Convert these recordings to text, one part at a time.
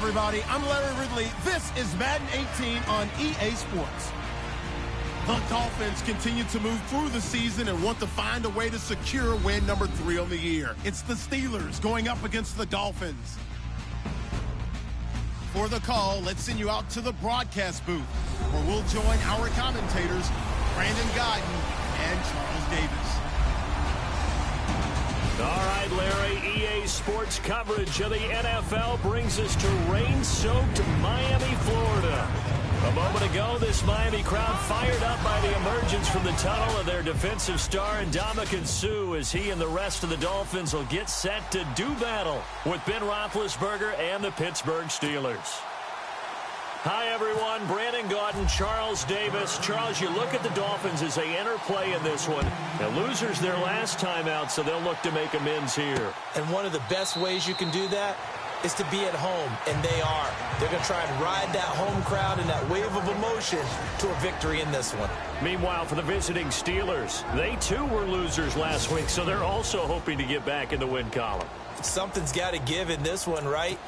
everybody. I'm Larry Ridley. This is Madden 18 on EA Sports. The Dolphins continue to move through the season and want to find a way to secure win number 3 on the year. It's the Steelers going up against the Dolphins. For the call, let's send you out to the broadcast booth, where we'll join our commentators, Brandon Godden and Charles Davis. All right, Larry, EA Sports coverage of the NFL brings us to rain-soaked Miami, Florida. A moment ago, this Miami crowd fired up by the emergence from the tunnel of their defensive star, Ndamukong Suh, as he and the rest of the Dolphins will get set to do battle with Ben Roethlisberger and the Pittsburgh Steelers. Hi, everyone. Brandon Gaudin, Charles Davis. Charles, you look at the Dolphins as they enter play in this one. The losers their last time out, so they'll look to make amends here. And one of the best ways you can do that is to be at home, and they are. They're going to try and ride that home crowd and that wave of emotion to a victory in this one. Meanwhile, for the visiting Steelers, they too were losers last week, so they're also hoping to get back in the win column. Something's got to give in this one, right?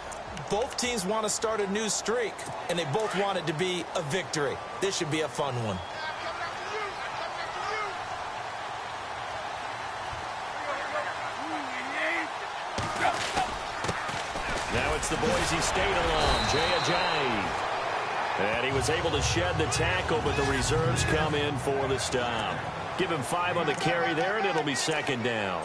Both teams want to start a new streak, and they both want it to be a victory. This should be a fun one. Now it's the Boise State alum, Jay Ajayi. And he was able to shed the tackle, but the reserves come in for the stop. Give him 5 on the carry there, and it'll be second down.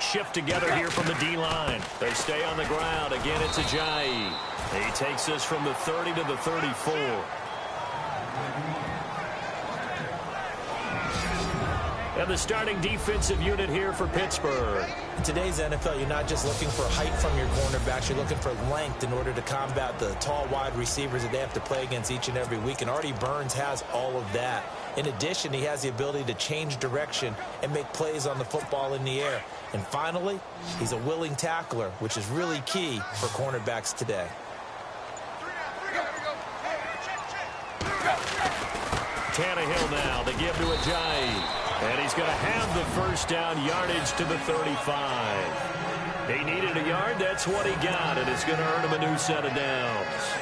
Shift together here from the D-line. They stay on the ground. Again, it's Ajayi. He takes us from the 30 to the 34. And the starting defensive unit here for Pittsburgh. In today's NFL, you're not just looking for height from your cornerbacks. You're looking for length in order to combat the tall wide receivers that they have to play against each and every week. And Artie Burns has all of that. In addition, he has the ability to change direction and make plays on the football in the air. And finally, he's a willing tackler, which is really key for cornerbacks today. Tannehill now, they give to Ajayi. And he's going to have the first down yardage to the 35. He needed a yard, that's what he got, and it's going to earn him a new set of downs.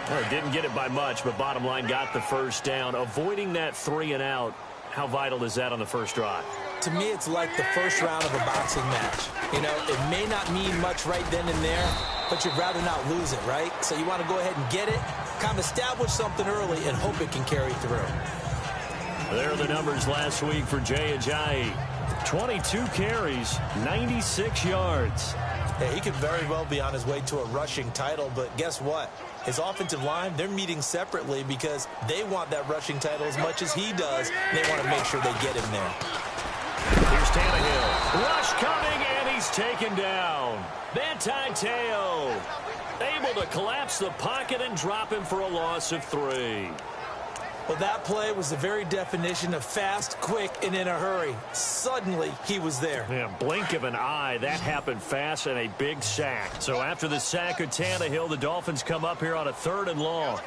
Well, he didn't get it by much, but bottom line got the first down. Avoiding that 3 and out, how vital is that on the first drive? To me, it's like the first round of a boxing match. You know, it may not mean much right then and there, but you'd rather not lose it, right? So you want to go ahead and get it, kind of establish something early, and hope it can carry through. There are the numbers last week for Jay Ajayi. 22 carries, 96 yards. Yeah, he could very well be on his way to a rushing title, but guess what? His offensive line, they're meeting separately because they want that rushing title as much as he does. They want to make sure they get him there. Here's Tannehill. Rush coming, and he's taken down. Manti Te'o able to collapse the pocket and drop him for a loss of 3. Well, that play was the very definition of fast, quick, and in a hurry. Suddenly, he was there. Yeah, blink of an eye. That happened fast and a big sack. So after the sack of Tannehill, the Dolphins come up here on a 3rd and long.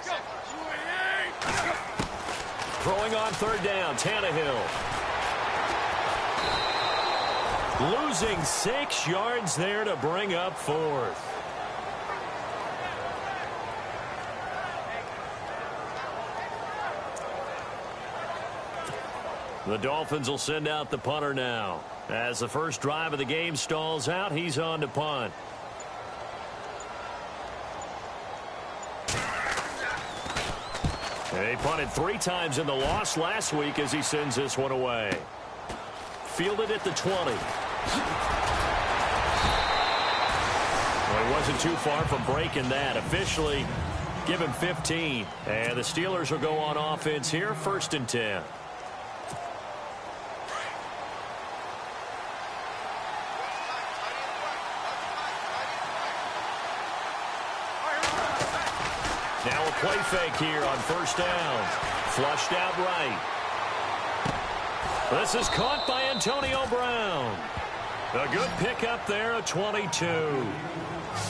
Throwing on 3rd down, Tannehill. Losing 6 yards there to bring up 4th. The Dolphins will send out the punter now. As the first drive of the game stalls out, he's on to punt. He punted 3 times in the loss last week as he sends this one away. Fielded at the 20. Well, he wasn't too far from breaking that. Officially, give him 15. And the Steelers will go on offense here, 1st and 10. Now a play fake here on 1st down. Flushed out right. This is caught by Antonio Brown. A good pickup there, a 22.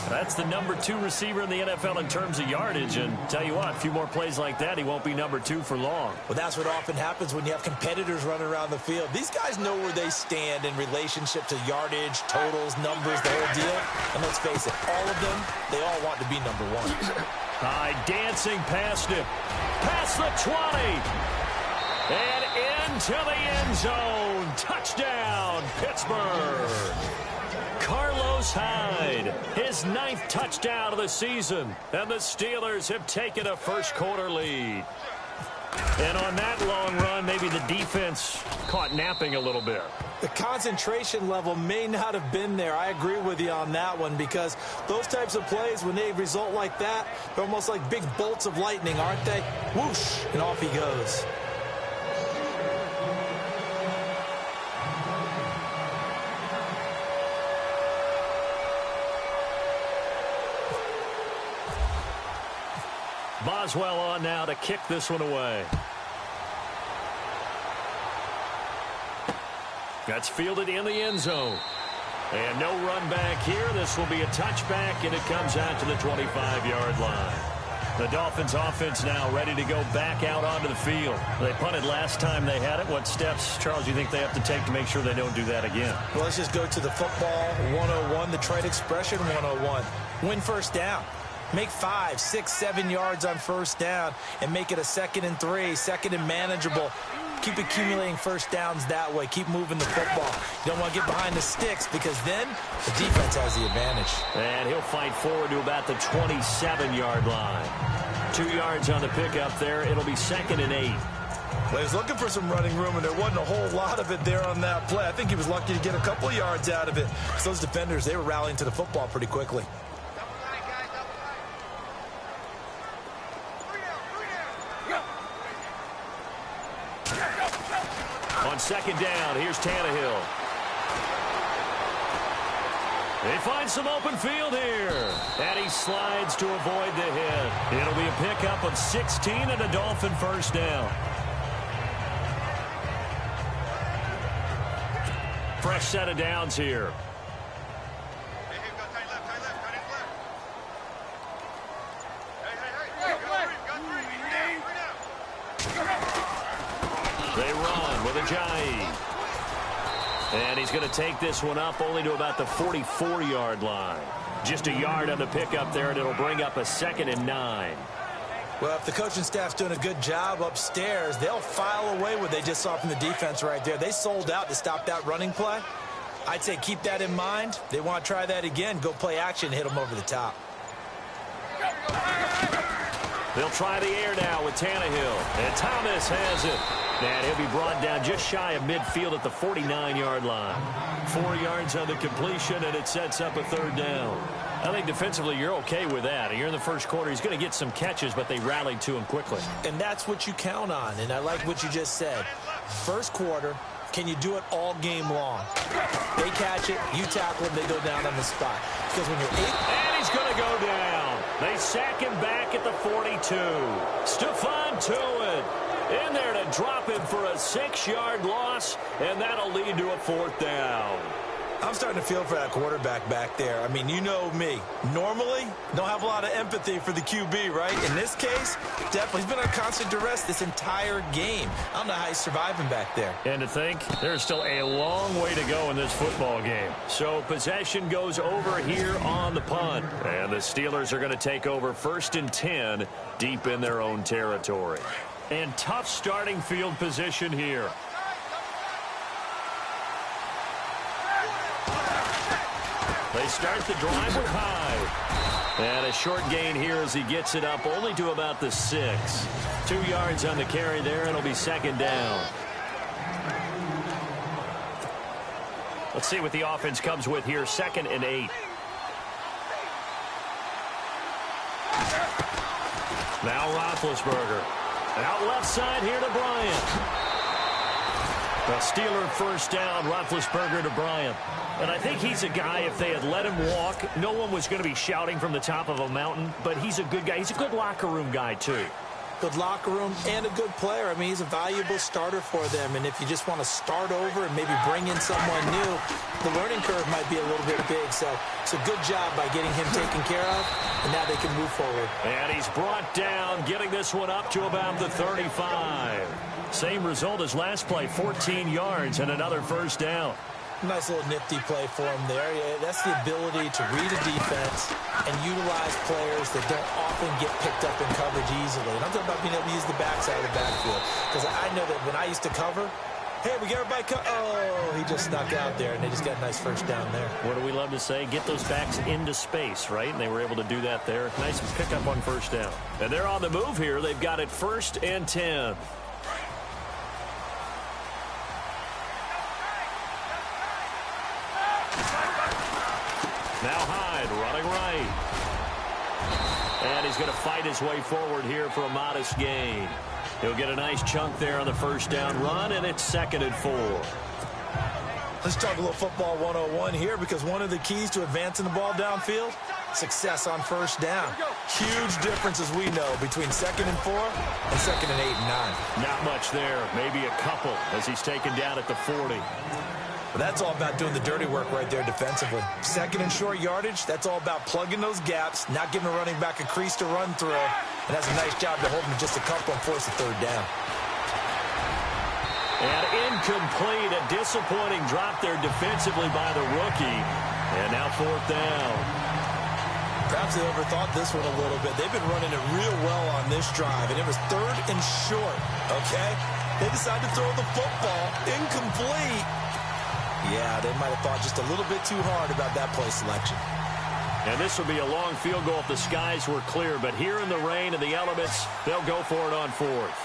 That's the number 2 receiver in the NFL in terms of yardage. And tell you what, a few more plays like that, he won't be number 2 for long. Well, that's what often happens when you have competitors running around the field. These guys know where they stand in relationship to yardage, totals, numbers, the whole deal. And let's face it, all of them, they all want to be number 1. High dancing past him. Past the 20. And into the end zone. Touchdown, Pittsburgh. Carlos Hyde, his 9th touchdown of the season. And the Steelers have taken a first-quarter lead. And on that long run, maybe the defense caught napping a little bit. The concentration level may not have been there. I agree with you on that one, because those types of plays, when they result like that, they're almost like big bolts of lightning, aren't they? Whoosh, and off he goes. Boswell on now to kick this one away. That's fielded in the end zone. And no run back here. This will be a touchback, and it comes out to the 25-yard line. The Dolphins offense now ready to go back out onto the field. They punted last time they had it. What steps, Charles, do you think they have to take to make sure they don't do that again? Well, let's just go to the football 101, the trade expression 101. Win first down. Make 5, 6, 7 yards on first down and make it a 2nd and 3, 2nd and manageable. Keep accumulating first downs that way. Keep moving the football. You don't want to get behind the sticks, because then the defense has the advantage. And he'll fight forward to about the 27-yard line. 2 yards on the pickup there. It'll be 2nd and 8. Well, he was looking for some running room, and there wasn't a whole lot of it there on that play. I think he was lucky to get a couple of yards out of it. So those defenders, they were rallying to the football pretty quickly. On 2nd down, here's Tannehill. They find some open field here. And he slides to avoid the hit. It'll be a pickup of 16 and a Dolphin first down. Fresh set of downs here. They run with Ajayi. And he's going to take this one up only to about the 44-yard line. Just a yard on the pickup there, and it'll bring up a 2nd and 9. Well, if the coaching staff's doing a good job upstairs, they'll file away what they just saw from the defense right there. They sold out to stop that running play. I'd say keep that in mind. They want to try that again. Go play action, hit them over the top. They'll try the air now with Tannehill. And Thomas has it. And he'll be brought down just shy of midfield at the 49-yard line. 4 yards on the completion, and it sets up a 3rd down. I think defensively you're okay with that. Here in the first quarter, he's going to get some catches, but they rallied to him quickly. And that's what you count on, and I like what you just said. First quarter, can you do it all game long? They catch it, you tackle them, they go down on the spot. Because when you're 8... And he's going to go down. They sack him back at the 42. Stephon Tuitt in there to drop him for a 6-yard loss, and that'll lead to a 4th down. I'm starting to feel for that quarterback back there. I mean, you know me. Normally, don't have a lot of empathy for the QB, right? In this case, definitely. He's been under constant duress this entire game. I don't know how he's surviving back there. And to think, there's still a long way to go in this football game. So possession goes over here on the punt. And the Steelers are going to take over 1st and 10 deep in their own territory. And tough starting field position here. They start the drive with Hyde. And a short gain here as he gets it up only to about the 6. 2 yards on the carry there, and it'll be 2nd down. Let's see what the offense comes with here. 2nd and 8. Now Roethlisberger. Out left side here to Bryant. The Steeler first down, Roethlisberger to Bryant. And I think he's a guy, if they had let him walk, no one was going to be shouting from the top of a mountain, but he's a good guy. He's a good locker room guy, too. good locker room, and a good player. I mean, he's a valuable starter for them. And if you just want to start over and maybe bring in someone new, the learning curve might be a little bit big. So it's a good job by getting him taken care of, and now they can move forward. And he's brought down, getting this one up to about the 35. Same result as last play, 14 yards and another first down. Nice little nifty play for him there. Yeah, that's the ability to read a defense and utilize players that don't often get picked up in coverage easily. And I'm talking about being able to use the backside of the backfield. Because I know that when I used to cover, hey, we got everybody oh, he just snuck out there, and they just got a nice first down there. What do we love to say? Get those backs into space, right? And they were able to do that there. Nice pickup on first down. And they're on the move here. They've got it 1st and 10. Now Hyde running right. And he's going to fight his way forward here for a modest gain. He'll get a nice chunk there on the first down run, and it's 2nd and 4. Let's talk a little football 101 here, because one of the keys to advancing the ball downfield, success on first down. Huge difference, as we know, between 2nd and 4 and 2nd and 8 and 9. Not much there. Maybe a couple as he's taken down at the 40. But that's all about doing the dirty work right there defensively. 2nd and short yardage, that's all about plugging those gaps, not giving a running back a crease to run through, and that's a nice job to hold him just a couple and force a 3rd down. And incomplete, a disappointing drop there defensively by the rookie. And now 4th down. Perhaps they overthought this one a little bit. They've been running it real well on this drive, and it was 3rd and short, okay? They decided to throw the football, incomplete. Yeah, they might have thought just a little bit too hard about that play selection. And this will be a long field goal if the skies were clear. But here in the rain and the elements, they'll go for it on 4th.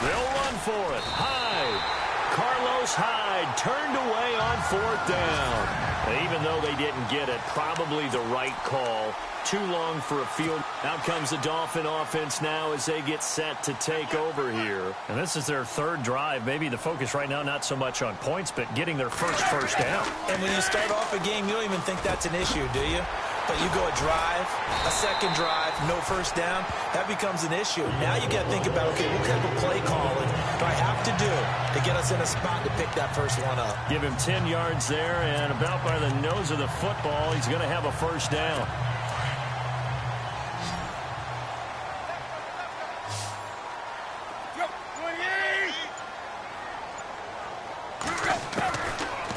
They'll run for it. Hyde. Carlos Hyde turned away on 4th down. And even though they didn't get it, probably the right call. Too long for a field. Out comes the Dolphin offense now as they get set to take over here. And this is their 3rd drive. Maybe the focus right now not so much on points, but getting their first down. And when you start off a game, you don't even think that's an issue, do you? But you go a drive, a 2nd drive, no first down, that becomes an issue. Now you got to think about, okay, what kind of play calling do I have to do to get us in a spot to pick that first one up? Give him 10 yards there, and about by the nose of the football, he's going to have a first down.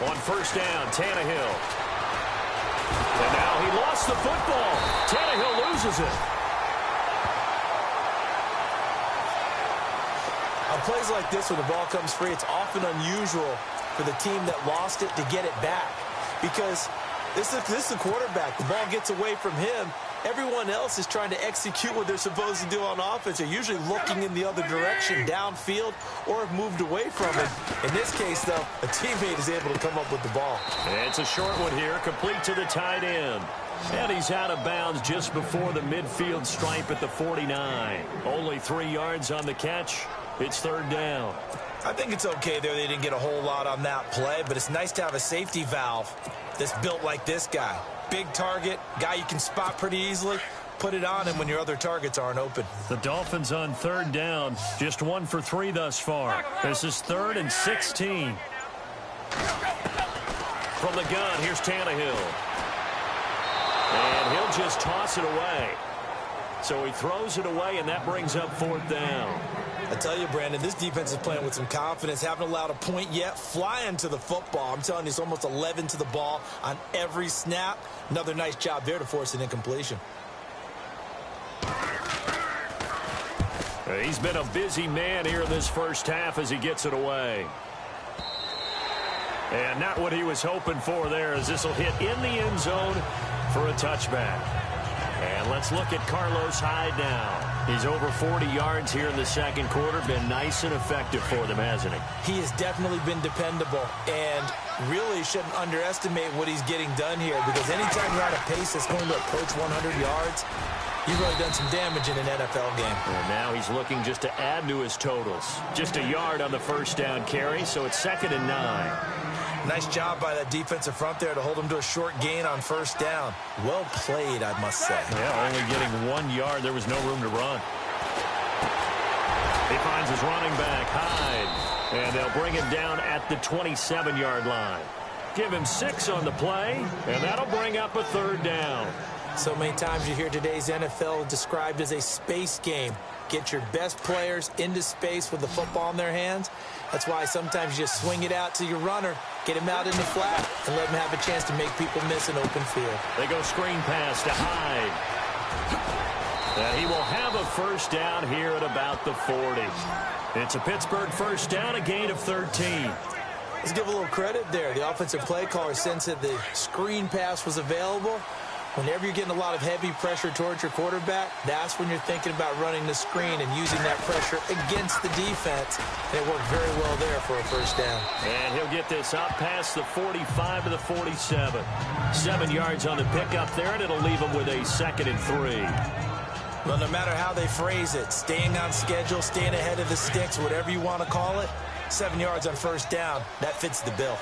On first down, Tannehill. And now he lost the football. Tannehill loses it. On plays like this, when the ball comes free, it's often unusual for the team that lost it to get it back. Because this is the quarterback. The ball gets away from him. Everyone else is trying to execute what they're supposed to do on offense. They're usually looking in the other direction, downfield, or have moved away from it. In this case, though, a teammate is able to come up with the ball. And it's a short one here, complete to the tight end. And he's out of bounds just before the midfield stripe at the 49. Only 3 yards on the catch. It's 3rd down. I think it's okay there. They didn't get a whole lot on that play, but it's nice to have a safety valve that's built like this guy. Big target, guy you can spot pretty easily. Put it on him when your other targets aren't open. The Dolphins on 3rd down. Just 1 for 3 thus far. This is 3rd and 16. From the gun, here's Tannehill. And he'll just toss it away. So he throws it away, and that brings up 4th down. I tell you, Brandon, this defense is playing with some confidence. Haven't allowed a point yet. Flying to the football. I'm telling you, it's almost 11 to the ball on every snap. Another nice job there to force an incompletion. He's been a busy man here in this first half as he gets it away. And not what he was hoping for there, as this will hit in the end zone for a touchback. And let's look at Carlos Hyde now. He's over 40 yards here in the 2nd quarter. Been nice and effective for them, hasn't he? He has definitely been dependable, and really shouldn't underestimate what he's getting done here, because anytime you're on a pace that's going to approach 100 yards, you've really done some damage in an NFL game. And now he's looking just to add to his totals. Just a yard on the first down carry, so it's 2nd and 9. Nice job by that defensive front there to hold him to a short gain on first down. Well played, I must say. Yeah, only getting 1 yard. There was no room to run. He finds his running back, Hyde, and they'll bring him down at the 27-yard line. Give him 6 on the play, and that'll bring up a third down. So many times you hear today's NFL described as a space game. Get your best players into space with the football in their hands. That's why sometimes you just swing it out to your runner, get him out in the flat, and let him have a chance to make people miss an open field. They go screen pass to Hyde. And he will have a first down here at about the 40. It's a Pittsburgh first down, a gain of 13. Let's give a little credit there. The offensive play caller sensed that the screen pass was available. Whenever you're getting a lot of heavy pressure towards your quarterback, that's when you're thinking about running the screen and using that pressure against the defense. And it worked very well there for a first down. And he'll get this up past the 45 to the 47. 7 yards on the pickup there, and it'll leave him with a 2nd and 3. Well, no matter how they phrase it, staying on schedule, staying ahead of the sticks, whatever you want to call it, 7 yards on first down, that fits the bill.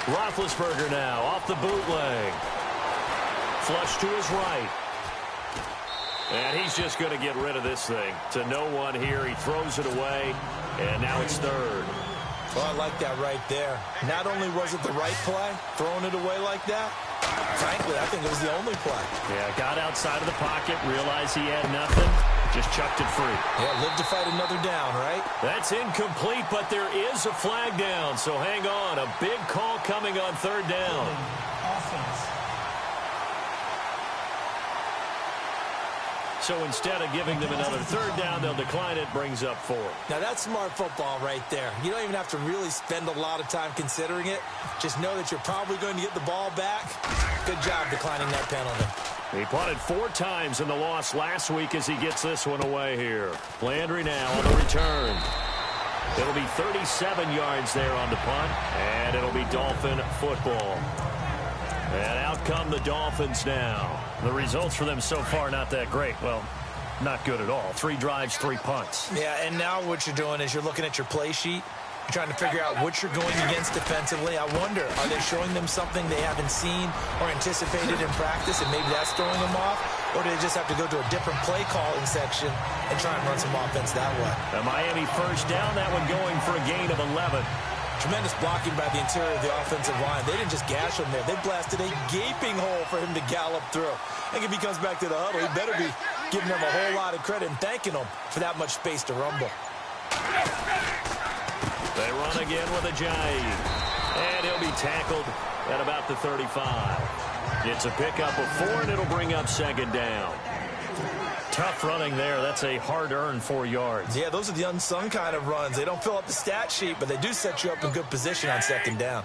Roethlisberger now off the bootleg. Flush to his right. And he's just going to get rid of this thing. To no one here. He throws it away, and now it's third. Well, I like that right there. Not only was it the right play, throwing it away like that, frankly, I think it was the only play. Yeah, got outside of the pocket, realized he had nothing, just chucked it free. Yeah, live to fight another down, right? That's incomplete, but there is a flag down, so hang on. A big call coming on third down. So instead of giving them another third down, they'll decline it, brings up 4. Now, that's smart football right there. You don't even have to really spend a lot of time considering it. Just know that you're probably going to get the ball back. Good job declining that penalty. He punted 4 times in the loss last week as he gets this one away here. Landry now on the return. It'll be 37 yards there on the punt, and it'll be Dolphin football. And out come the Dolphins now. The results for them so far not that great. Well, not good at all. 3 drives, 3 punts. Yeah, and now what you're doing is you're looking at your play sheet. You're trying to figure out what you're going against defensively. I wonder, are they showing them something they haven't seen or anticipated in practice, and maybe that's throwing them off? Or do they just have to go to a different play calling section and try and run some offense that way? A Miami first down, that one going for a gain of 11. Tremendous blocking by the interior of the offensive line. They didn't just gash him there. They blasted a gaping hole for him to gallop through. I think if he comes back to the huddle, he better be giving them a whole lot of credit and thanking them for that much space to rumble. They run again with Ajayi. And he'll be tackled at about the 35. It's a pickup of 4, and it'll bring up 2nd down. Tough running there. That's a hard-earned 4 yards. Yeah, those are the unsung kind of runs. They don't fill up the stat sheet, but they do set you up in good position on 2nd down.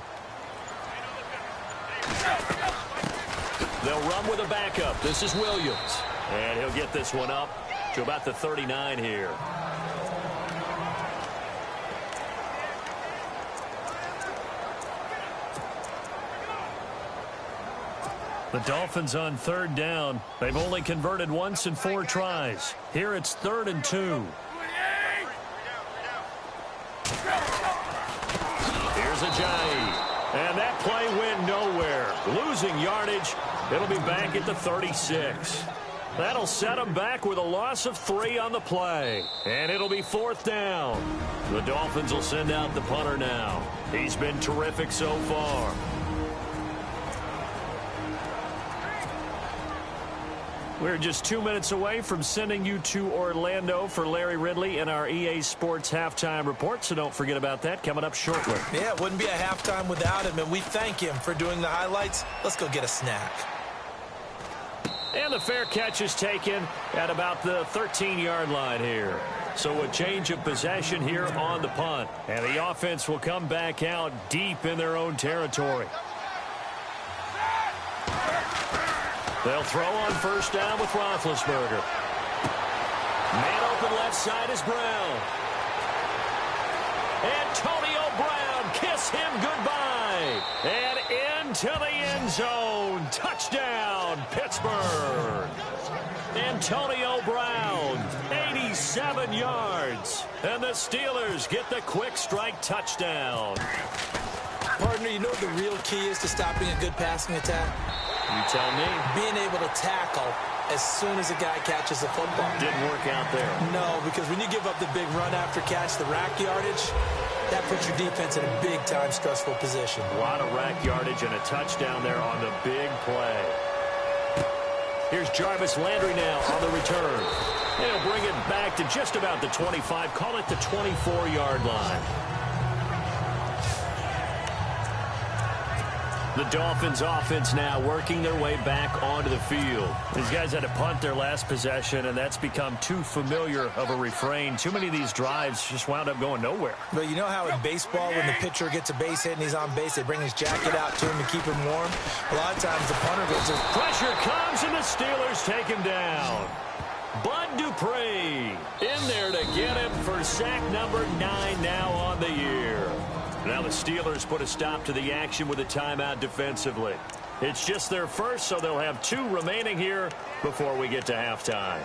They'll run with a backup. This is Williams. And he'll get this one up to about the 39 here. The Dolphins on 3rd down. They've only converted once in 4 tries. Here it's 3rd and 2. Here's Ajayi. And that play went nowhere. Losing yardage. It'll be back at the 36. That'll set them back with a loss of 3 on the play. And it'll be 4th down. The Dolphins will send out the punter now. He's been terrific so far. We're just 2 minutes away from sending you to Orlando for Larry Ridley and our EA Sports Halftime Report, so don't forget about that coming up shortly. Yeah, it wouldn't be a halftime without him, and we thank him for doing the highlights. Let's go get a snack. And the fair catch is taken at about the 13-yard line here. So a change of possession here on the punt, and the offense will come back out deep in their own territory. They'll throw on first down with Roethlisberger. Man open left side is Brown. Antonio Brown, kiss him goodbye. And into the end zone. Touchdown, Pittsburgh. Antonio Brown, 86 7 yards. And the Steelers get the quick strike touchdown. Partner, you know what the real key is to stopping a good passing attack? You tell me. Being able to tackle as soon as a guy catches the football. Didn't work out there. No, because when you give up the big run after catch, the rack yardage, that puts your defense in a big-time stressful position. A lot of rack yardage and a touchdown there on the big play. Here's Jarvis Landry now on the return. They'll bring it back to just about the 25. Call it the 24-yard line. The Dolphins offense now working their way back onto the field. These guys had to punt their last possession, and that's become too familiar of a refrain. Too many of these drives just wound up going nowhere. But you know how in baseball, when the pitcher gets a base hit and he's on base, they bring his jacket out to him to keep him warm? A lot of times the punter goes, pressure comes, and the Steelers take him down. Bud Dupree in there to get him for sack number 9 now on the year. Now the Steelers put a stop to the action with a timeout defensively. It's just their first, so they'll have 2 remaining here before we get to halftime.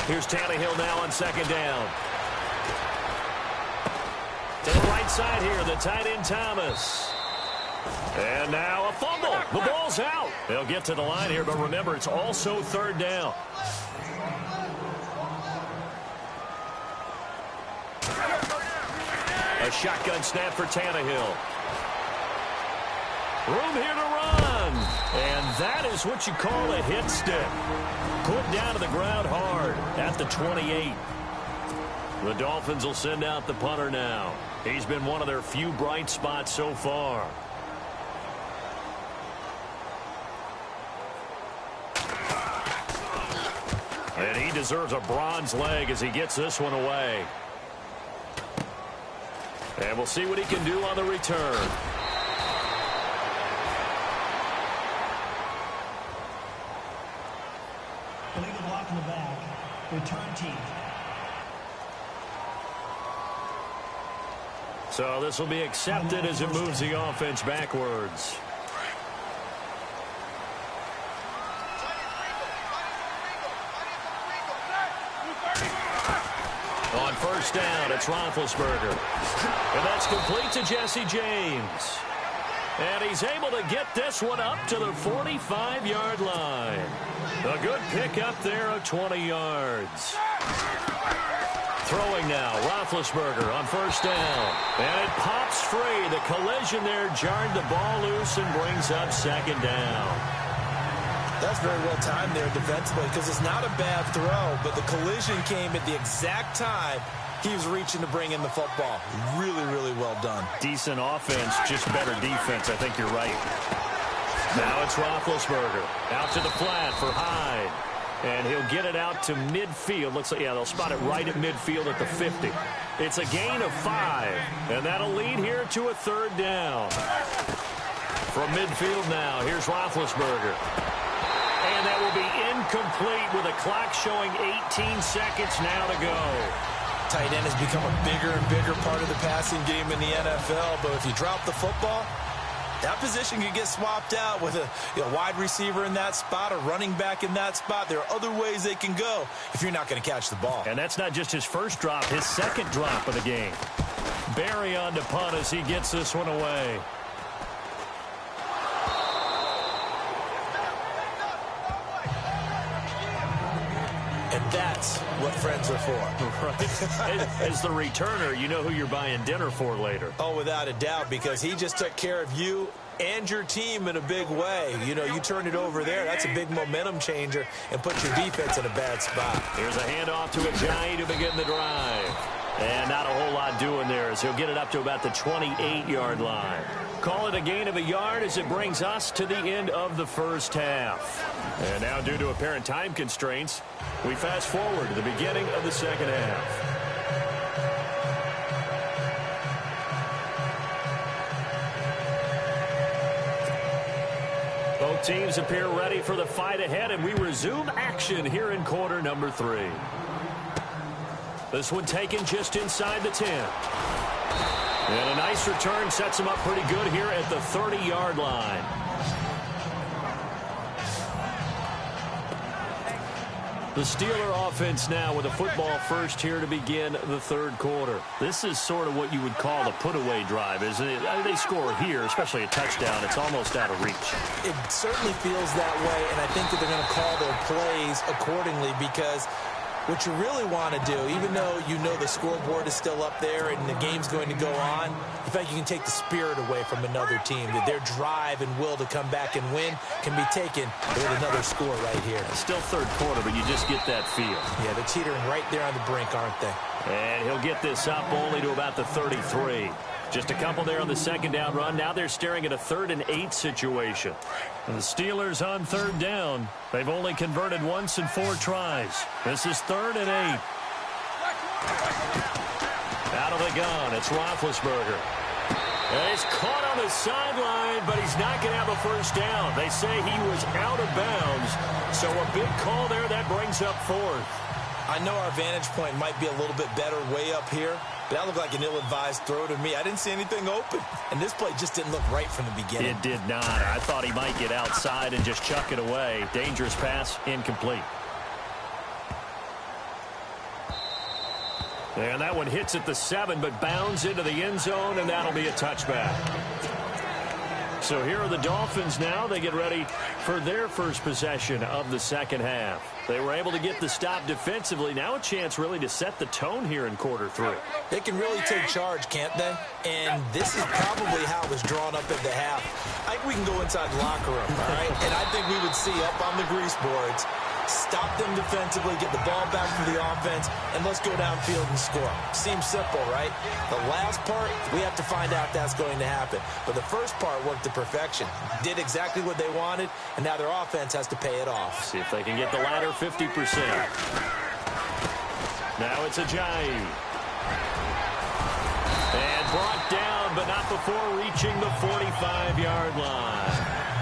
Here's Tannehill now on second down. To the right side here, the tight end Thomas. And now a fumble. The ball's out. They'll get to the line here, but remember, it's also third down. A shotgun snap for Tannehill. Room here to run. And that is what you call a hit stick. Put down to the ground hard at the 28. The Dolphins will send out the punter now. He's been one of their few bright spots so far. And he deserves a bronze leg as he gets this one away. And we'll see what he can do on the return. Illegal block in the back. Return team. So this will be accepted as it moves the offense backwards. On first down, it's Roethlisberger. And that's complete to Jesse James. And he's able to get this one up to the 45-yard line. A good pick up there of 20 yards. Throwing now, Roethlisberger on first down. And it pops free. The collision there jarred the ball loose and brings up second down. That's very well timed there defensively because it's not a bad throw, but the collision came at the exact time he was reaching to bring in the football. Really, really well done. Decent offense, just better defense. I think you're right. Now it's Roethlisberger. Out to the flat for Hyde. And he'll get it out to midfield. Looks like, yeah, they'll spot it right at midfield at the 50. It's a gain of 5. And that'll lead here to a third down. From midfield now, here's Roethlisberger. And that will be incomplete with a clock showing 18 seconds now to go. Tight end has become a bigger and bigger part of the passing game in the NFL. But if you drop the football, that position can get swapped out with a wide receiver in that spot, a running back in that spot. There are other ways they can go if you're not going to catch the ball. And that's not just his first drop, his second drop of the game. Barry on to punt as he gets this one away. And that's what friends are for. Right. As the returner, you know who you're buying dinner for later. Oh, without a doubt, because he just took care of you and your team in a big way. You know, you turn it over there, that's a big momentum changer and puts your defense in a bad spot. Here's a handoff to Ajayi to begin the drive. And not a whole lot doing there as he'll get it up to about the 28-yard line. Call it a gain of a yard as it brings us to the end of the first half. And now, due to apparent time constraints, we fast forward to the beginning of the second half. Both teams appear ready for the fight ahead, and we resume action here in quarter number 3. This one taken just inside the 10. And a nice return sets him up pretty good here at the 30-yard line. The Steeler offense now with a football first here to begin the third quarter. This is sort of what you would call a put-away drive, isn't it? They score here, especially a touchdown. It's almost out of reach. It certainly feels that way, and I think that they're going to call their plays accordingly because what you really want to do, even though you know the scoreboard is still up there and the game's going to go on, you think you can take the spirit away from another team, that their drive and will to come back and win can be taken with another score right here. Still third quarter, but you just get that feel. Yeah, they're teetering right there on the brink, aren't they? And he'll get this up only to about the 33. Just a couple there on the second down run. Now they're staring at a 3rd and 8 situation. And the Steelers on third down. They've only converted once in 4 tries. This is 3rd and 8. Out of the gun, it's Roethlisberger. And he's caught on the sideline, but he's not going to have a first down. They say he was out of bounds. So a big call there that brings up 4th. I know our vantage point might be a little bit better way up here, but that looked like an ill-advised throw to me. I didn't see anything open, and this play just didn't look right from the beginning. It did not. I thought he might get outside and just chuck it away. Dangerous pass, incomplete. And that one hits at the 7, but bounds into the end zone, and that'll be a touchback. So here are the Dolphins now. They get ready for their first possession of the second half. They were able to get the stop defensively. Now a chance really to set the tone here in quarter 3. They can really take charge, can't they? And this is probably how it was drawn up at the half. I think we can go inside the locker room, all right? And I think we would see up on the grease boards, stop them defensively, get the ball back to the offense, and let's go downfield and score. Seems simple, right? The last part, we have to find out if that's going to happen. But the first part worked to perfection. Did exactly what they wanted, and now their offense has to pay it off. See if they can get the latter 50%. Now it's Ajayi. And brought down, but not before reaching the 45-yard line.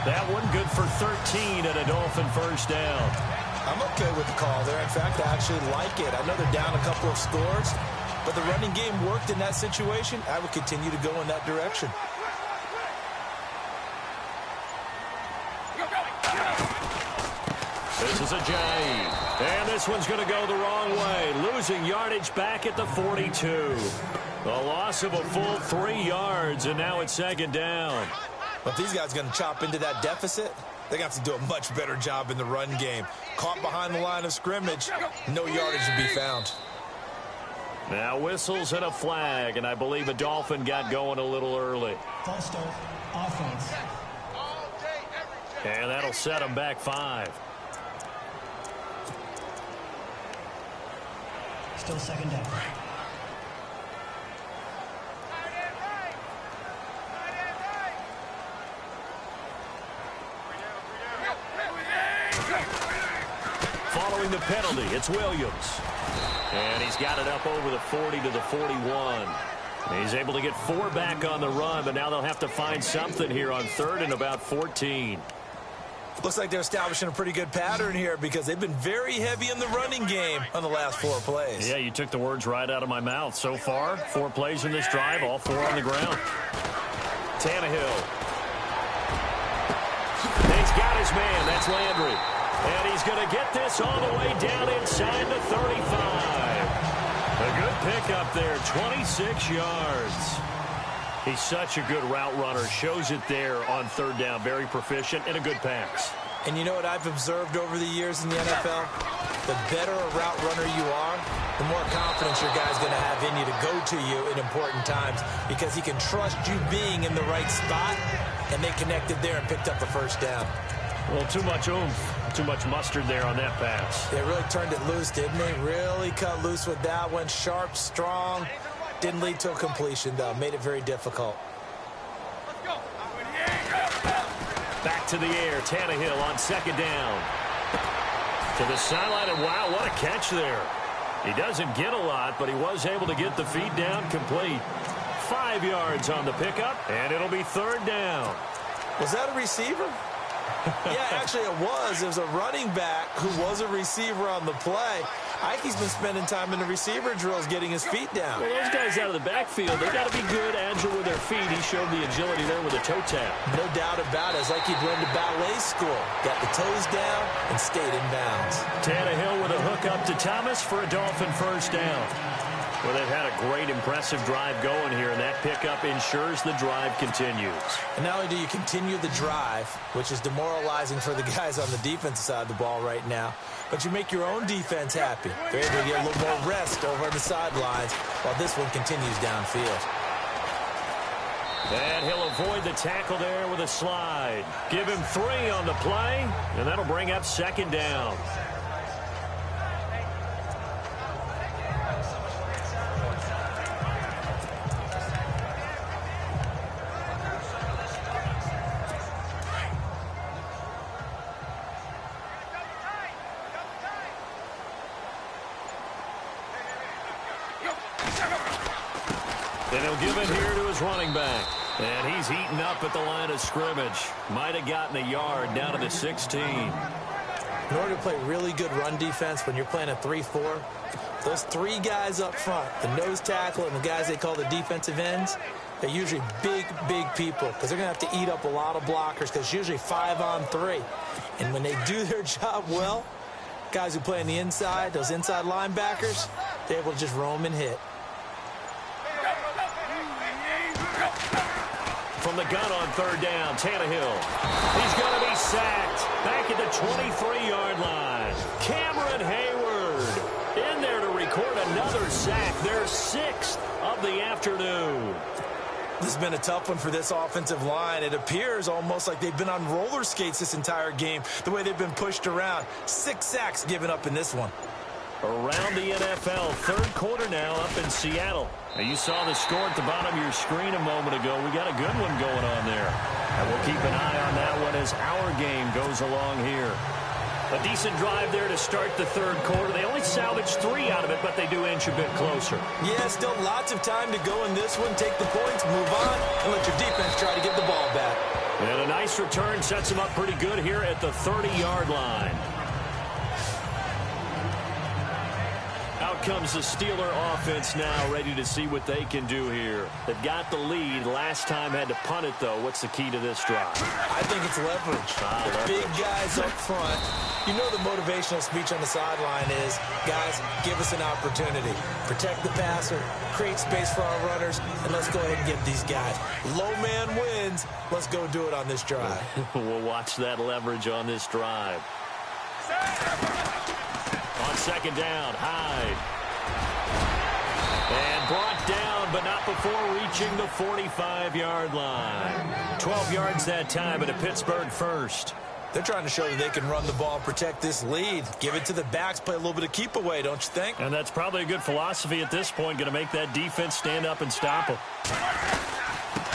That one good for 13 and a Dolphin first down. I'm okay with the call there. In fact, I actually like it. I know they're down a couple of scores, but the running game worked in that situation. I would continue to go in that direction. This is Ajayi. And this one's going to go the wrong way. Losing yardage back at the 42. A loss of a full 3 yards, and now it's second down. But if these guys are going to chop into that deficit, they're going to have to do a much better job in the run game. Caught behind the line of scrimmage, no yardage to be found. Now whistles and a flag, and I believe a Dolphin got going a little early. False start, offense. And that'll set them back 5. Still second down. Following the penalty, it's Williams. And he's got it up over the 40 to the 41. He's able to get 4 back on the run, but now they'll have to find something here on 3rd and about 14. Looks like they're establishing a pretty good pattern here because they've been very heavy in the running game on the last 4 plays. Yeah, you took the words right out of my mouth. So far, 4 plays in this drive, all 4 on the ground. Tannehill. He's got his man. That's Landry. And he's going to get this all the way down inside the 35. A good pickup there, 26 yards. He's such a good route runner. Shows it there on 3rd down. Very proficient and a good pass. And you know what I've observed over the years in the NFL? The better a route runner you are, the more confidence your guy's going to have in you to go to you in important times because he can trust you being in the right spot, and they connected there and picked up the first down. Well, too much oomph, too much mustard there on that pass. They really turned it loose, didn't they? Really cut loose with that one. Sharp, strong. Didn't lead to a completion, though. Made it very difficult. Back to the air. Tannehill on 2nd down. To the sideline, and wow, what a catch there. He doesn't get a lot, but he was able to get the feet down complete. 5 yards on the pickup, and it'll be 3rd down. Was that a receiver? Yeah, actually it was. It was a running back who was a receiver on the play. Ike's been spending time in the receiver drills getting his feet down. Well, those guys out of the backfield, they got to be good, agile with their feet. He showed the agility there with a toe tap. No doubt about it. It's like he'd run to ballet school. Got the toes down and stayed in bounds. Tannehill with a hook up to Thomas for a Dolphin first down. Well, they've had a great, impressive drive going here, and that pickup ensures the drive continues. And not only do you continue the drive, which is demoralizing for the guys on the defensive side of the ball right now, but you make your own defense happy. They're able to get a little more rest over on the sidelines while this one continues downfield. And he'll avoid the tackle there with a slide. Give him 3 on the play, and that'll bring up second down. And he'll give it here to his running back. And he's eaten up at the line of scrimmage. Might have gotten a yard down to the 16. In order to play really good run defense when you're playing a 3-4, those 3 guys up front, the nose tackle and the guys they call the defensive ends, they're usually big people because they're going to have to eat up a lot of blockers because it's usually 5 on 3. And when they do their job well, guys who play on the inside, those inside linebackers, they're able to just roam and hit. From the gun on third down, Tannehill. He's going to be sacked back at the 23-yard line. Cameron Hayward in there to record another sack. Their 6th of the afternoon. This has been a tough one for this offensive line. It appears almost like they've been on roller skates this entire game, the way they've been pushed around. 6 sacks given up in this one. Around the NFL, third quarter now up in Seattle. Now you saw the score at the bottom of your screen a moment ago. We got a good one going on there. And we'll keep an eye on that one as our game goes along here. A decent drive there to start the third quarter. They only salvaged 3 out of it, but they do inch a bit closer. Yeah, still lots of time to go in this one. Take the points, move on, and let your defense try to get the ball back. And a nice return sets them up pretty good here at the 30-yard line. Out comes the Steeler offense now, ready to see what they can do here. They've got the lead. Last time had to punt it, though. What's the key to this drive? I think it's leverage. The big guys up front. You know the motivational speech on the sideline is, guys, give us an opportunity. Protect the passer, create space for our runners, and let's go ahead and get these guys. Low man wins. Let's go do it on this drive. We'll watch that leverage on this drive. On second down, Hyde. And brought down, but not before reaching the 45-yard line. 12 yards that time, but a Pittsburgh first. They're trying to show that they can run the ball, protect this lead. Give it to the backs, play a little bit of keep away, don't you think? And that's probably a good philosophy at this point, going to make that defense stand up and stop them.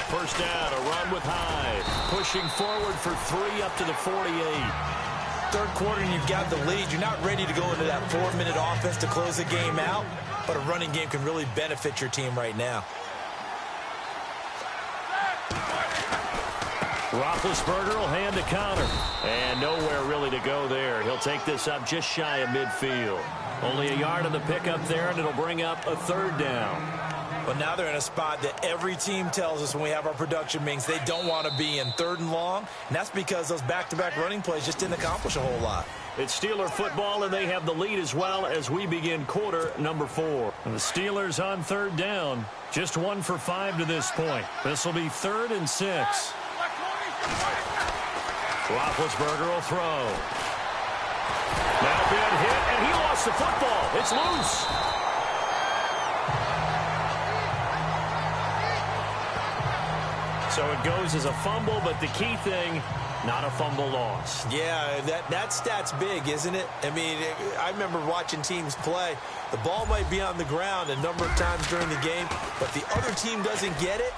First down, a run with Hyde. Pushing forward for 3 up to the 48. Third quarter and you've got the lead. You're not ready to go into that 4-minute offense to close the game out, but a running game can really benefit your team right now. Roethlisberger will hand the counter. And nowhere really to go there. He'll take this up just shy of midfield. Only a yard on the pickup there, and it'll bring up a third down. But now they're in a spot that every team tells us when we have our production meetings they don't want to be in, 3rd and long. And that's because those back-to-back running plays just didn't accomplish a whole lot. It's Steeler football, and they have the lead as well as we begin quarter number 4. And the Steelers on third down. Just 1 for 5 to this point. This will be 3rd and 6. Roethlisberger will throw. Now being hit, and he lost the football. It's loose. So it goes as a fumble, but the key thing, not a fumble loss. Yeah, that stat's big, isn't it? I mean, I remember watching teams play. The ball might be on the ground a number of times during the game, but the other team doesn't get it.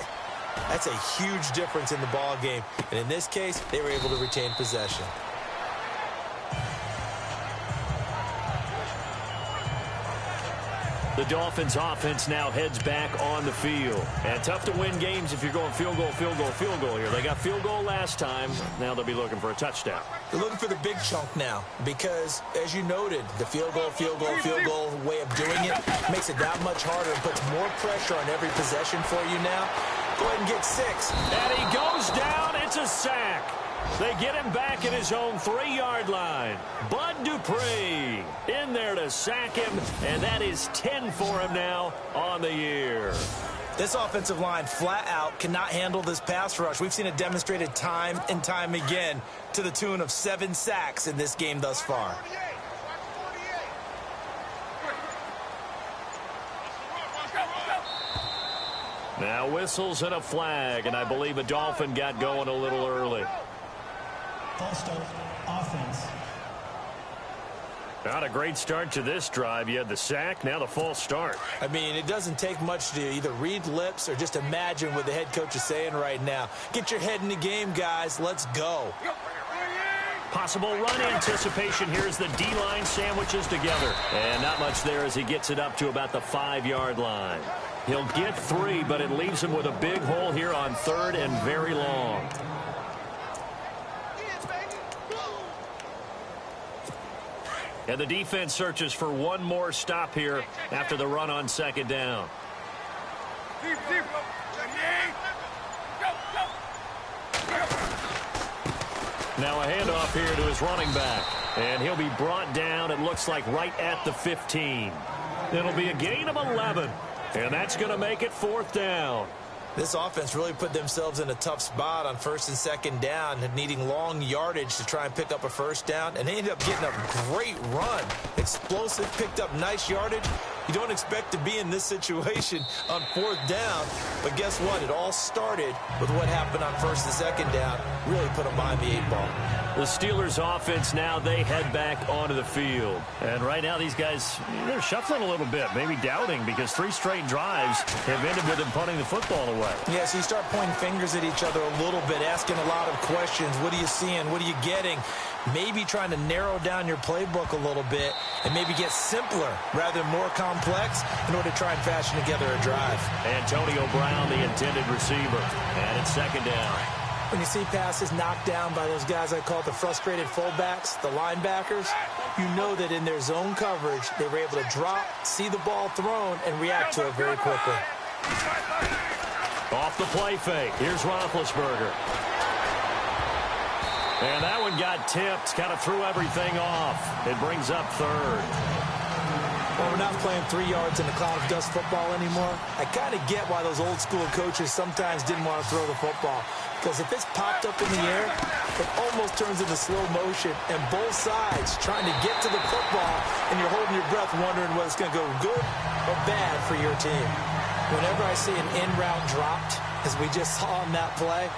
That's a huge difference in the ball game. And in this case, they were able to retain possession. The Dolphins offense now heads back on the field. And tough to win games if you're going field goal, field goal, field goal here. They got field goal last time. Now they'll be looking for a touchdown. They're looking for the big chunk now because, as you noted, the field goal, field goal, field goal way of doing it makes it that much harder and puts more pressure on every possession for you now. Go ahead and get 6. And he goes down. It's a sack. They get him back at his own 3-yard line. Bud Dupree in there to sack him, and that is 10 for him now on the year. This offensive line flat out cannot handle this pass rush. We've seen it demonstrated time and time again to the tune of 7 sacks in this game thus far. Now whistles and a flag, and I believe a Dolphin got going a little early. False start, offense. Not a great start to this drive. You had the sack, now the false start. I mean, it doesn't take much to either read lips or just imagine what the head coach is saying right now. Get your head in the game, guys. Let's go. Possible run anticipation. Here's the D-line sandwiches together. And not much there as he gets it up to about the 5-yard line. He'll get 3, but it leaves him with a big hole here on 3rd and very long. And the defense searches for one more stop here after the run on 2nd down. Now a handoff here to his running back. And he'll be brought down, it looks like, right at the 15. It'll be a gain of 11. And that's going to make it 4th down. This offense really put themselves in a tough spot on 1st and 2nd down, needing long yardage to try and pick up a 1st down, and they ended up getting a great run. Explosive, picked up nice yardage. You don't expect to be in this situation on 4th down, but guess what? It all started with what happened on 1st and 2nd down. Really put them behind the 8 ball. The Steelers offense now, they head back onto the field. And right now these guys, they're shuffling a little bit, maybe doubting, because 3 straight drives have ended with them punting the football away. Yeah, so you start pointing fingers at each other a little bit, asking a lot of questions. What are you seeing? What are you getting? Maybe trying to narrow down your playbook a little bit and maybe get simpler rather than more complex in order to try and fashion together a drive. Antonio Brown, the intended receiver. And it's 2nd down. When you see passes knocked down by those guys I call the frustrated fullbacks, the linebackers, you know that in their zone coverage, they were able to drop, see the ball thrown, and react to it very quickly. Off the play fake. Here's Roethlisberger. And that one got tipped, kind of threw everything off. It brings up 3rd. Well, we're not playing 3 yards in a cloud of dust football anymore. I kind of get why those old school coaches sometimes didn't want to throw the football. Because if it's popped up in the air, it almost turns into slow motion. And both sides trying to get to the football, and you're holding your breath wondering whether it's going to go good or bad for your team. Whenever I see an in-route dropped, as we just saw on that play,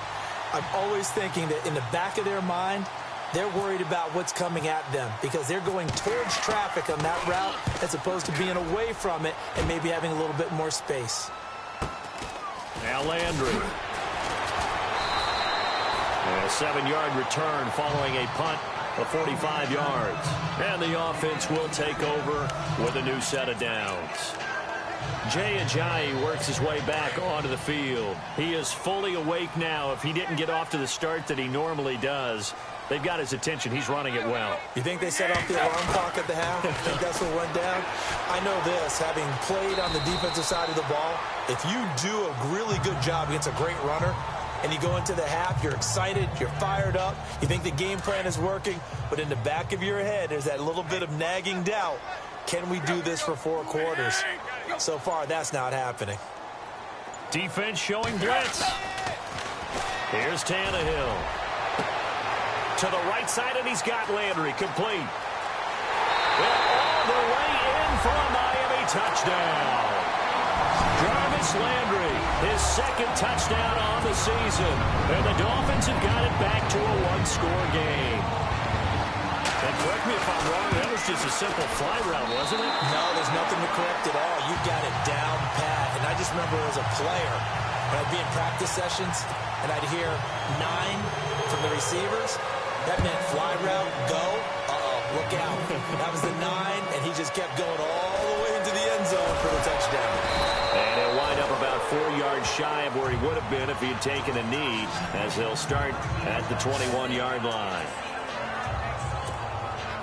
I'm always thinking that in the back of their mind, they're worried about what's coming at them because they're going towards traffic on that route as opposed to being away from it and maybe having a little bit more space. Now Landry. A 7-yard return following a punt of 45 yards. And the offense will take over with a new set of downs. Jay Ajayi works his way back onto the field. He is fully awake now. If he didn't get off to the start that he normally does, they've got his attention. He's running it well. You think they set off the alarm clock at the half? You think that's what went down? I know this, having played on the defensive side of the ball, if you do a really good job against a great runner, and you go into the half, you're excited, you're fired up, you think the game plan is working, but in the back of your head, there's that little bit of nagging doubt. Can we do this for 4 quarters? So far, that's not happening. Defense showing blitz. Here's Tannehill. To the right side, and he's got Landry complete. And all the way in for a Miami touchdown. Jarvis Landry, his 2nd touchdown on the season. And the Dolphins have got it back to a 1-score game. And correct me if I'm wrong, that was just a simple fly route, wasn't it? No, there's nothing to correct at all. You got it down pat. And I just remember as a player, when I'd be in practice sessions, and I'd hear 9 from the receivers, that meant fly route, go, look out. That was the 9, and he just kept going all the way into the end zone. going for the touchdown. And he'll wind up about 4 yards shy of where he would have been if he had taken a knee, as they'll start at the 21-yard line.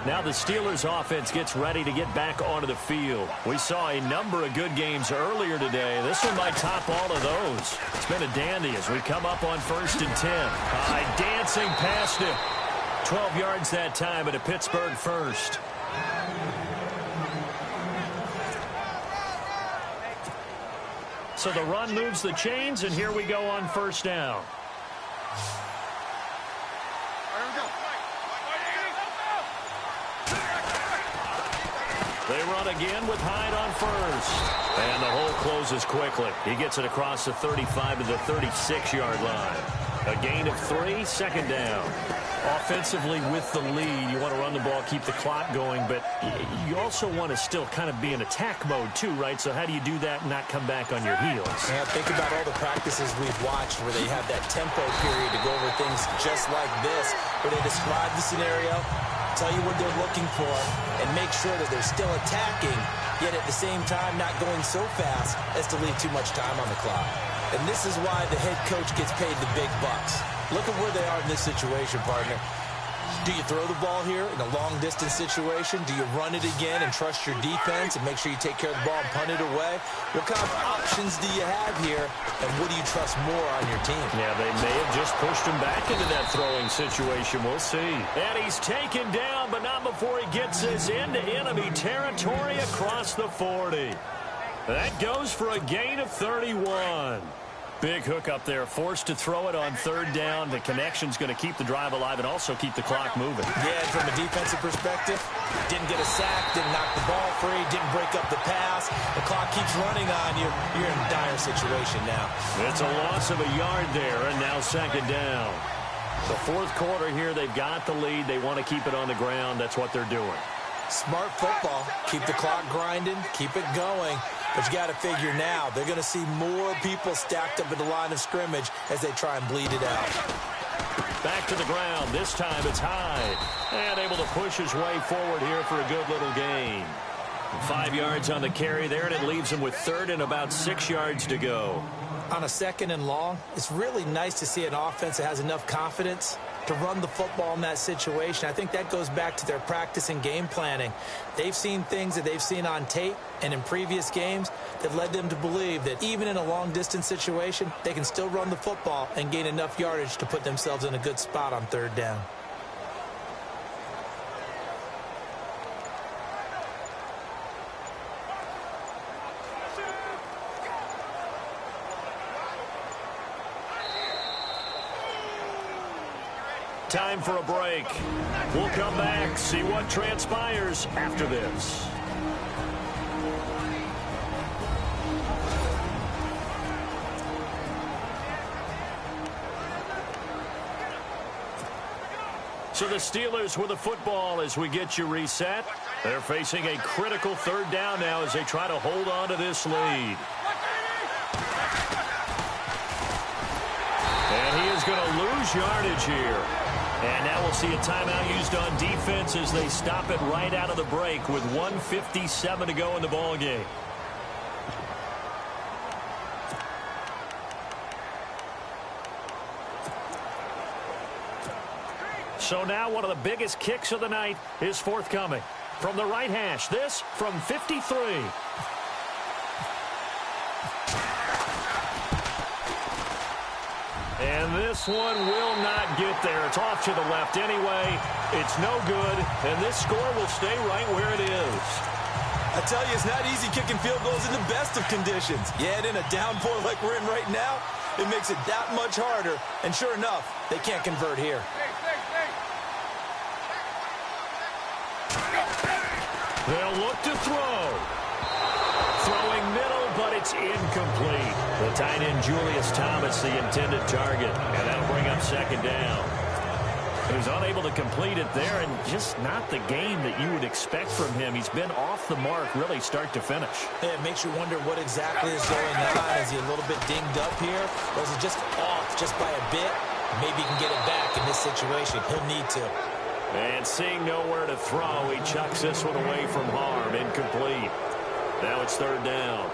Now the Steelers offense gets ready to get back onto the field. We saw a number of good games earlier today. This one might top all of those. It's been a dandy as we come up on 1st and 10. Dancing past him. 12 yards that time at a Pittsburgh first. So the run moves the chains, and here we go on 1st down. They run again with Hyde on 1st. And the hole closes quickly. He gets it across the 35 to the 36-yard line. A gain of 3, 2nd down. Offensively with the lead, you want to run the ball, keep the clock going, but you also want to still kind of be in attack mode too, right? So how do you do that and not come back on your heels? Yeah, think about all the practices we've watched where they have that tempo period to go over things just like this, where they describe the scenario, tell you what they're looking for, and make sure that they're still attacking, yet at the same time not going so fast as to leave too much time on the clock. And this is why the head coach gets paid the big bucks. Look at where they are in this situation, partner. Do you throw the ball here in a long-distance situation? Do you run it again and trust your defense and make sure you take care of the ball and punt it away? What kind of options do you have here, and what do you trust more on your team? Yeah, they may have just pushed him back into that throwing situation. We'll see. And he's taken down, but not before he gets us into enemy territory across the 40. That goes for a gain of 31. Big hook up there, forced to throw it on 3rd down. The connection's going to keep the drive alive and also keep the clock moving. Yeah, and from a defensive perspective, didn't get a sack, didn't knock the ball free, didn't break up the pass. The clock keeps running on you. You're in a dire situation now. It's a loss of a yard there, and now 2nd down. The 4th quarter here, they've got the lead. They want to keep it on the ground. That's what they're doing. Smart football. Keep the clock grinding. Keep it going. But you got to figure now, they're going to see more people stacked up at the line of scrimmage as they try and bleed it out. Back to the ground. This time it's Hyde. And able to push his way forward here for a good little gain. 5 yards on the carry there, and it leaves him with 3rd and about 6 yards to go. On a 2nd and long, it's really nice to see an offense that has enough confidence to run the football in that situation. I think that goes back to their practice and game planning. They've seen things that they've seen on tape and in previous games that led them to believe that even in a long-distance situation, they can still run the football and gain enough yardage to put themselves in a good spot on 3rd down. Time for a break. We'll come back, see what transpires after this. So the Steelers with the football as we get you reset. They're facing a critical 3rd down now as they try to hold on to this lead. And he is going to lose yardage here. And now we'll see a timeout used on defense as they stop it right out of the break with 1:57 to go in the ballgame. So now one of the biggest kicks of the night is forthcoming. From the right hash, this from 53. And this one will not get there. It's off to the left anyway. It's no good, and this score will stay right where it is. I tell you, it's not easy kicking field goals in the best of conditions. Yet in a downpour like we're in right now, it makes it that much harder. And sure enough, they can't convert here. They'll look to throw. Throwing middle, but it's incomplete. The tight end, Julius Thomas, the intended target. And that'll bring up 2nd down. He was unable to complete it there, and just not the game that you would expect from him. He's been off the mark, really, start to finish. Yeah, it makes you wonder what exactly is going on. Is he a little bit dinged up here? Or is he just off just by a bit? Maybe he can get it back in this situation. He'll need to. And seeing nowhere to throw, he chucks this one away from harm. Incomplete. Now it's third down.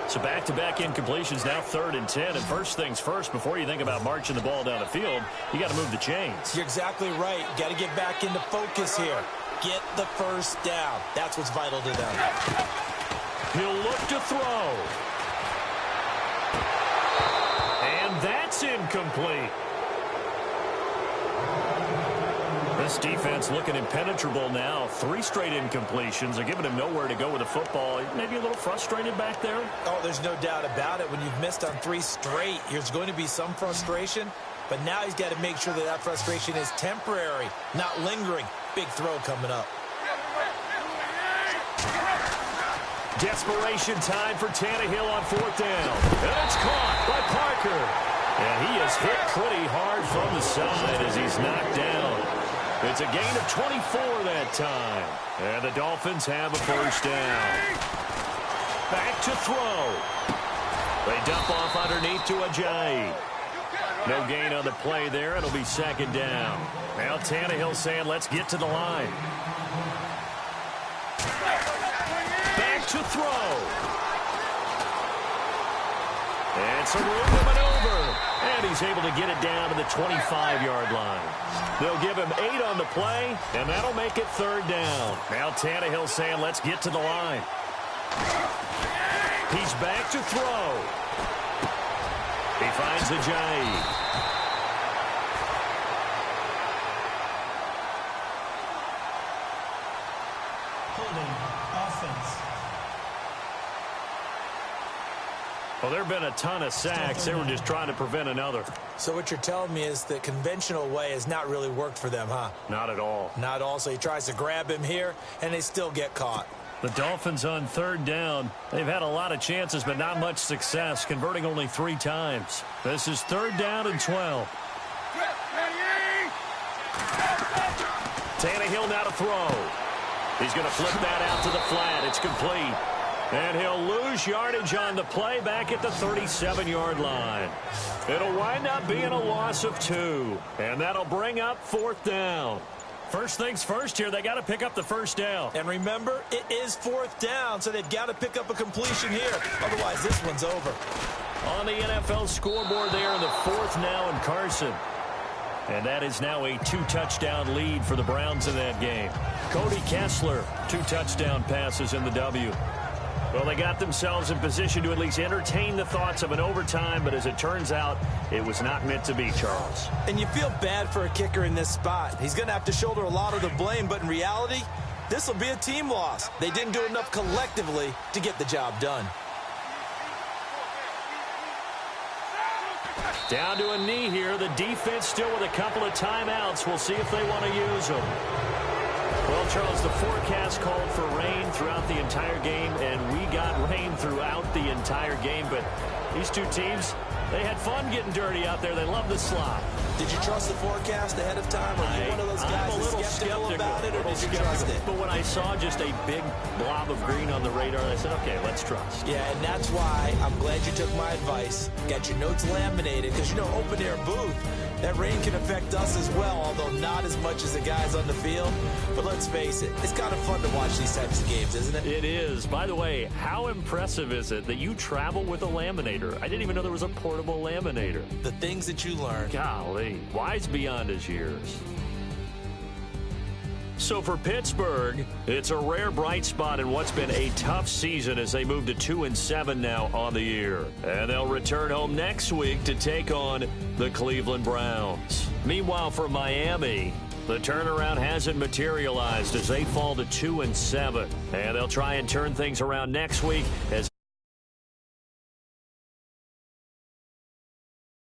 So back-to-back incompletions, now 3rd and 10. And first things first, before you think about marching the ball down the field, you got to move the chains. You're exactly right. Got to get back into focus here. Get the first down. That's what's vital to them. He'll look to throw. And that's incomplete. This defense looking impenetrable now. 3 straight incompletions are giving him nowhere to go with the football. Maybe a little frustrated back there. Oh, there's no doubt about it. When you've missed on 3 straight, there's going to be some frustration. But now he's got to make sure that that frustration is temporary, not lingering. Big throw coming up. Desperation time for Tannehill on 4th down. And it's caught by Parker. And he is hit pretty hard from the side as he's knocked down. It's a gain of 24 that time. And the Dolphins have a first down. Back to throw. They dump off underneath to Ajayi. No gain on the play there. It'll be 2nd down. Now Tannehill saying, let's get to the line. Back to throw. And some room to maneuver. And he's able to get it down to the 25-yard line. They'll give him 8 on the play, and that'll make it 3rd down. Now Tannehill saying, let's get to the line. He's back to throw. He finds Ajayi. Holding offense. Well, there have been a ton of sacks. They were just trying to prevent another. So what you're telling me is the conventional way has not really worked for them, huh? Not at all. Not all. So he tries to grab him here, and they still get caught. The Dolphins on 3rd down. They've had a lot of chances, but not much success, converting only 3 times. This is 3rd down and 12. Tannehill now to throw. He's going to flip that out to the flat. It's complete. And he'll lose yardage on the play back at the 37-yard line. It'll wind up being a loss of 2. And that'll bring up 4th down. First things first here, they got to pick up the first down. And remember, it is 4th down, so they've got to pick up a completion here. Otherwise, this one's over. On the NFL scoreboard there in the 4th now in Carson. And that is now a 2-touchdown lead for the Browns in that game. Cody Kessler, 2 touchdown passes in the W. Well, they got themselves in position to at least entertain the thoughts of an overtime, but as it turns out, it was not meant to be, Charles. And you feel bad for a kicker in this spot. He's going to have to shoulder a lot of the blame, but in reality, this will be a team loss. They didn't do enough collectively to get the job done. Down to a knee here. The defense still with a couple of timeouts. We'll see if they want to use them. Well, Charles, the forecast called for rain throughout the entire game, and we got rain throughout the entire game. But these two teams, they had fun getting dirty out there. They love the slop. Did you trust the forecast ahead of time? Or are you one of those guys I'm a little skeptical about it, or did you trust it? But when I saw just a big blob of green on the radar, I said, okay, let's trust. Yeah, and that's why I'm glad you took my advice. Got your notes laminated, because, you know, open-air booth, that rain can affect us as well, although not as much as the guys on the field. But let's face it, it's kind of fun to watch these types of games, isn't it? It is. By the way, how impressive is it that you travel with a laminator? I didn't even know there was a portable laminator. The things that you learn. Golly, wise beyond his years. So for Pittsburgh, it's a rare bright spot in what's been a tough season as they move to 2-7 now on the year. And they'll return home next week to take on the Cleveland Browns. Meanwhile, for Miami, the turnaround hasn't materialized as they fall to 2-7. And they'll try and turn things around next week as